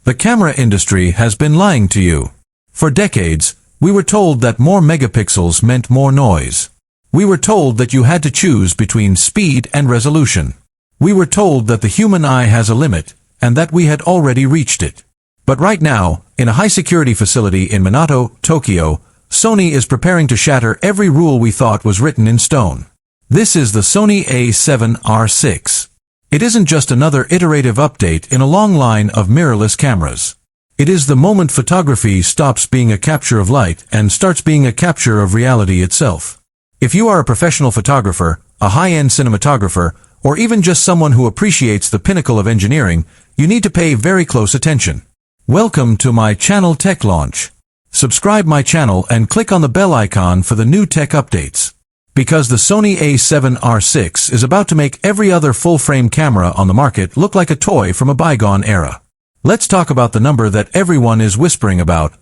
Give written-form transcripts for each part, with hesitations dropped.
The camera industry has been lying to you. For decades, we were told that more megapixels meant more noise. We were told that you had to choose between speed and resolution. We were told that the human eye has a limit, and that we had already reached it. But right now, in a high-security facility in Minato, Tokyo, Sony is preparing to shatter every rule we thought was written in stone. This is the Sony A7R VI. It isn't just another iterative update in a long line of mirrorless cameras. It is the moment photography stops being a capture of light and starts being a capture of reality itself. If you are a professional photographer, a high-end cinematographer, or even just someone who appreciates the pinnacle of engineering, you need to pay very close attention. Welcome to my channel Tech Launch. Subscribe my channel and click on the bell icon for the new tech updates. Because the Sony A7R VI is about to make every other full-frame camera on the market look like a toy from a bygone era. Let's talk about the number that everyone is whispering about: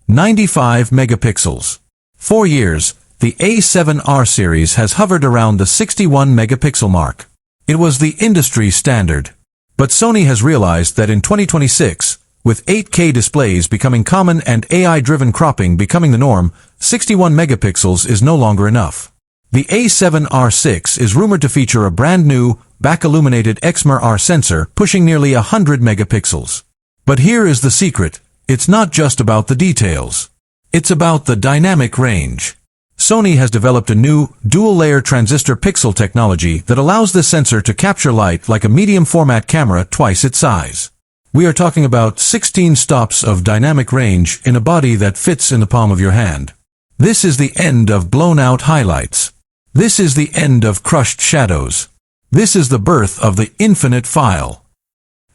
95 megapixels. For years, the A7R series has hovered around the 61 megapixel mark. It was the industry standard. But Sony has realized that in 2026, with 8K displays becoming common and AI-driven cropping becoming the norm, 61 megapixels is no longer enough. The A7R VI is rumored to feature a brand new, back-illuminated XMR sensor pushing nearly 100 megapixels. But here is the secret: it's not just about the details. It's about the dynamic range. Sony has developed a new, dual-layer transistor pixel technology that allows this sensor to capture light like a medium-format camera twice its size. We are talking about 16 stops of dynamic range in a body that fits in the palm of your hand. This is the end of blown-out highlights. This is the end of crushed shadows. This is the birth of the infinite file.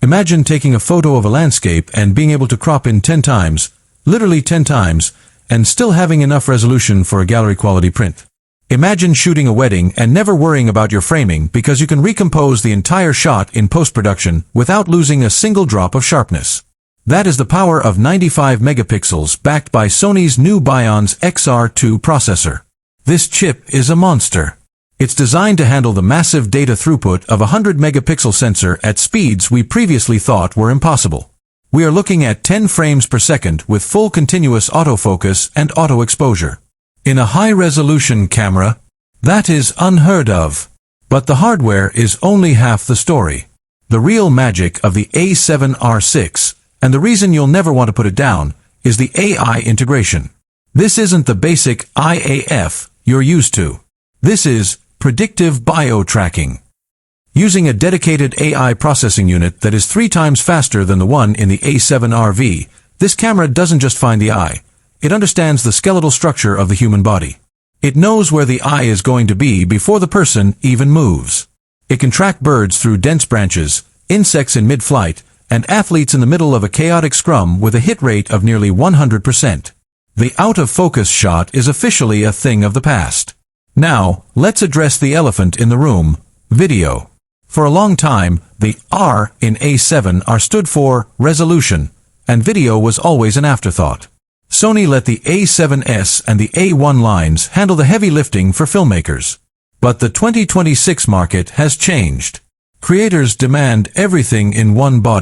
Imagine taking a photo of a landscape and being able to crop in 10 times, literally 10 times, and still having enough resolution for a gallery-quality print. Imagine shooting a wedding and never worrying about your framing because you can recompose the entire shot in post-production without losing a single drop of sharpness. That is the power of 95 megapixels backed by Sony's new Bion's XR2 processor. This chip is a monster. It's designed to handle the massive data throughput of a 100 megapixel sensor at speeds we previously thought were impossible. We are looking at 10 frames per second with full continuous autofocus and auto exposure. In a high-resolution camera, that is unheard of. But the hardware is only half the story. The real magic of the A7R VI, and the reason you'll never want to put it down, is the AI integration. This isn't the basic IAF you're used to. This is predictive bio-tracking. Using a dedicated AI processing unit that is 3 times faster than the one in the A7R V, this camera doesn't just find the eye. It understands the skeletal structure of the human body. It knows where the eye is going to be before the person even moves. It can track birds through dense branches, insects in mid-flight, and athletes in the middle of a chaotic scrum with a hit rate of nearly 100%. The out-of-focus shot is officially a thing of the past. Now, let's address the elephant in the room: video. For a long time, the R in A7R stood for resolution, and video was always an afterthought. Sony let the A7S and the A1 lines handle the heavy lifting for filmmakers. But the 2026 market has changed. Creators demand everything in one body.